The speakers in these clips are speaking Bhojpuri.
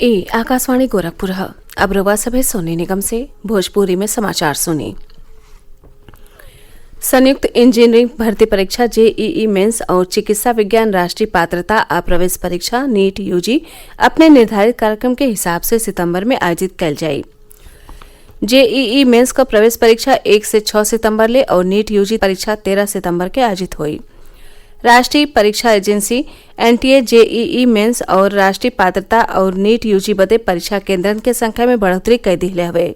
ए आकाशवाणी गोरखपुर। अब रवा सभे सोनी निगम से भोजपुरी में समाचार सुनी। संयुक्त इंजीनियरिंग भर्ती परीक्षा जेईई मेंस और चिकित्सा विज्ञान राष्ट्रीय पात्रता आ प्रवेश परीक्षा नीट यूजी अपने निर्धारित कार्यक्रम के हिसाब से सितंबर में आयोजित कैल जाई। जेईई मेंस का प्रवेश परीक्षा 1 से 6 सितंबर ले और नीट यूजी परीक्षा 13 सितंबर के आयोजित हुई। राष्ट्रीय परीक्षा एजेंसी एनटीए जेईई मेंस और राष्ट्रीय पात्रता और नीट यूजी बदे परीक्षा केंद्रन के संख्या में बढ़ोतरी कर दिले हवे।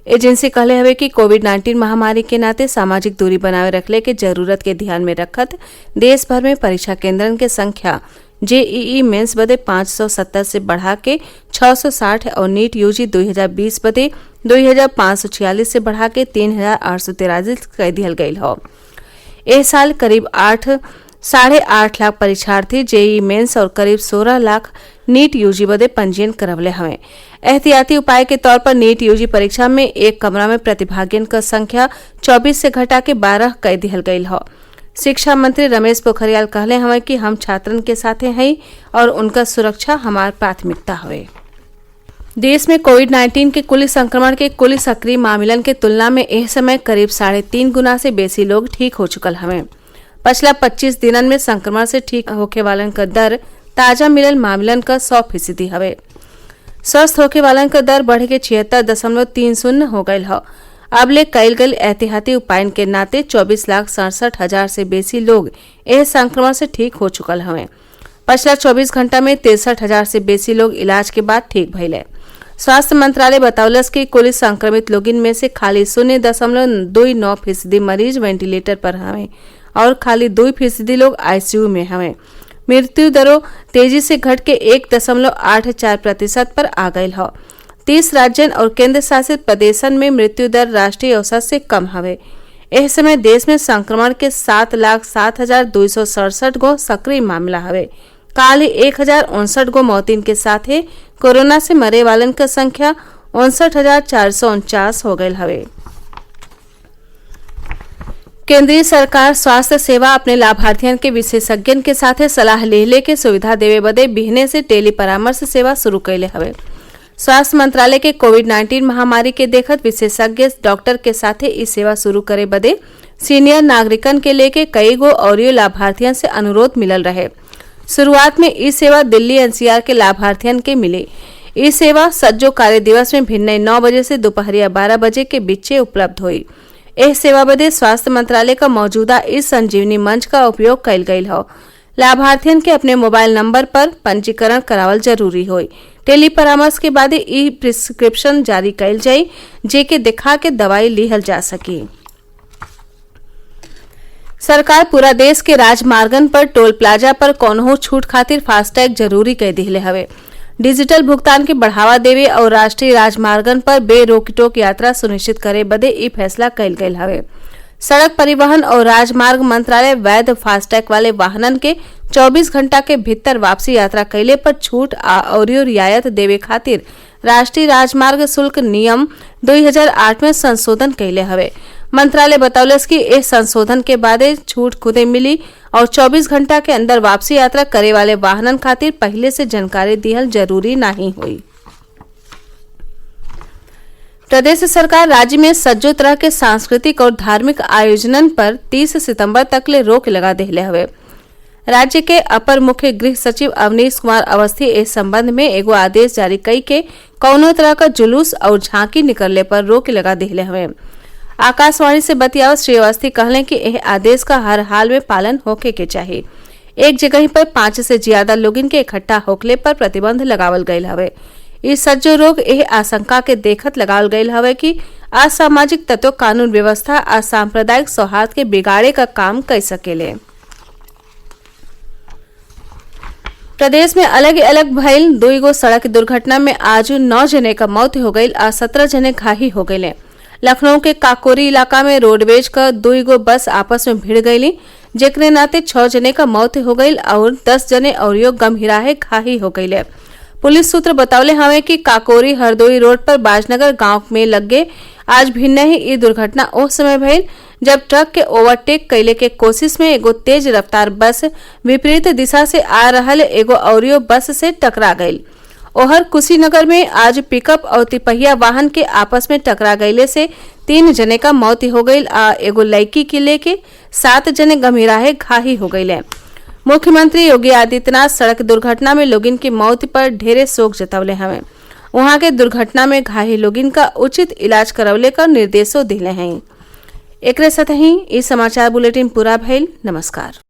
एजेंसी कहले हवे कि कोविड-19 महामारी के नाते सामाजिक दूरी बनाए रखले के जरूरत के ध्यान में रखत देश भर में परीक्षा केंद्रन के संख्या जेईई मेंस बदे 570 से बढ़ा के 660 और नीट यूजी 2020 बदे 2546 से बढ़ा के 3843 कर दिहल गयल हौ। इस साल करीब 8.5 लाख परीक्षार्थी जेईई मेंस और करीब 16 लाख नीट यूजी बदे पंजीयन करवले हवे। एहतियाती उपाय के तौर पर नीट यूजी परीक्षा में एक कमरा में प्रतिभागियों का संख्या 24 से घटा के 12 कर दिहल गयल हौ। शिक्षा मंत्री रमेश पोखरियाल कहले हवे कि हम छात्रन के साथे हई और उनका सुरक्षा हमार प्राथमिकता हवे। देश में कोविड-19 के कुल संक्रमण के कुल सक्रिय मामलन के तुलना में एह समय करीब 3.5 गुना से बेसी लोग ठीक हो चुकल हवे। पिछला 25 दिनन में संक्रमण से ठीक होके वालन का दर ताजा मिलल मामलन का 100% हवे। स्वस्थ होके वालन का दर बढ़ के 76.30 हो गयल हौ। अब ले कईल गयल एहतियाती उपायन के नाते 24,67,000 से बेसी लोग एह संक्रमण से ठीक हो चुकल हवे। पिछला 24 घंटा में 63,000 से बेसी लोग इलाज के बाद ठीक भइले। स्वास्थ्य मंत्रालय बतौलस कि कुल संक्रमित लोगिन में से खाली 0.29% मरीज वेंटिलेटर पर हवे और खाली 2% लोग आईसीयू में हवे। मृत्यु दरों तेजी से घट के 1.84% पर आ गयल हौ। 30 राज्यन और केंद्र शासित प्रदेशन में मृत्यु दर राष्ट्रीय औसत से कम हवे। इस समय देश में संक्रमण के 7,07,267 गो सक्रिय मामला हवे। काल 1,059 गो मौतिन के साथ कोरोना से मरे वालन का संख्या 59,449 हो गयल हवे। केंद्रीय सरकार स्वास्थ्य सेवा अपने लाभार्थियन के विशेषज्ञन के साथ सलाह ले के सुविधा देवे बदे बिहने से टेली परामर्श सेवा शुरू कैले हवे। स्वास्थ्य मंत्रालय के कोविड-19 महामारी के देखत विशेषज्ञ डॉक्टर के साथ इस सेवा शुरू करे बदे सीनियर नागरिकन के लेके कई गो और लाभार्थियन से अनुरोध मिलल रहे। शुरुआत में इस सेवा दिल्ली एनसीआर के लाभार्थियन के मिले। इस सेवा सज्जो कार्य दिवस में भिन्न 9 बजे से दोपहरिया 12 बजे के बीच उपलब्ध हुई। इस सेवा बदे स्वास्थ्य मंत्रालय का मौजूदा इस संजीवनी मंच का उपयोग कैल गयल हौ। लाभार्थियन के अपने मोबाइल नंबर पर पंजीकरण करावल जरूरी होई। टेली परामर्श के बाद ई प्रिस्क्रिप्शन जारी कैल जाई जेके दिखा के दवाई लिहल जा सकी। सरकार पूरा देश के राजमार्गन पर टोल प्लाजा पर कौनहू छूट खातिर फास्टैग जरूरी कर दिले हवे। डिजिटल भुगतान के बढ़ावा देवे और राष्ट्रीय राजमार्गन पर बेरोक-टोक यात्रा सुनिश्चित करे बदे ई फैसला कैल गयल हवे। सड़क परिवहन और राजमार्ग मंत्रालय वैध फास्टैग वाले वाहनन के 24 घंटा के भीतर वापसी यात्रा कैले पर छूट और रियायत देवे खातिर राष्ट्रीय राजमार्ग शुल्क नियम 2008 में संशोधन कैले हवे। मंत्रालय बतौलस कि इस संशोधन के बाद छूट खुदे मिली और 24 घंटा के अंदर वापसी यात्रा करे वाले वाहनन खातिर पहले से जानकारी दिहल जरूरी नहीं हुई। प्रदेश सरकार राज्य में सज्जो तरह के सांस्कृतिक और धार्मिक आयोजनन पर 30 सितंबर तक ले रोक लगा देले हवे। राज्य के अपर मुख्य गृह सचिव अवनीश कुमार अवस्थी इस संबंध में एगो आदेश जारी कई के कौनो तरह का जुलूस और झांकी निकलने पर रोक लगा देले हवे। आकाशवाणी से बतियाव श्री अवस्थी कहले कि यह आदेश का हर हाल में पालन होके के चाहिए। एक जगह पर 5 से ज्यादा लोगिन के इकट्ठा होकले पर प्रतिबंध लगावल गयल हवे। इस सज्जो रोग यह आशंका के देखत लगावल गयल हवे कि असामाजिक तत्व कानून व्यवस्था आ सांप्रदायिक सौहार्द के बिगाड़े का काम कर सकेले। प्रदेश में अलग अलग भइल 2 गो सड़क दुर्घटना में आज 9 जने का मौत हो गई और 17 जने घायल हो गये। लखनऊ के काकोरी इलाका में रोडवेज का 2 गो बस आपस में भिड़ गयी जेकरे नाते 6 जने का मौत हो गई और 10 जने और गंभीराहे घायल हो गये। पुलिस सूत्र बतौले हवे कि काकोरी हरदोई रोड पर बाजनगर गांव में लगे आज भिन्न ही ई दुर्घटना उस समय भइल जब ट्रक के ओवरटेक कैले के कोशिश में एगो तेज रफ्तार बस विपरीत दिशा से आ रहल एगो औरियो बस से टकरा गई। ओहर कुशीनगर में आज पिकअप और तिपहिया वाहन के आपस में टकरा गईले से 3 जने का मौत हो गईल आ एगो लड़की के लेके 7 जने गंभीराहे घायल हो गईले। मुख्यमंत्री योगी आदित्यनाथ सड़क दुर्घटना में लोगिन की मौत पर ढेरे शोक जतवले हवे। वहां के दुर्घटना में घायल लोगिन का उचित इलाज करवले का निर्देशो दिले हैं। एकरे साथ ही इस समाचार बुलेटिन पूरा भइल। नमस्कार।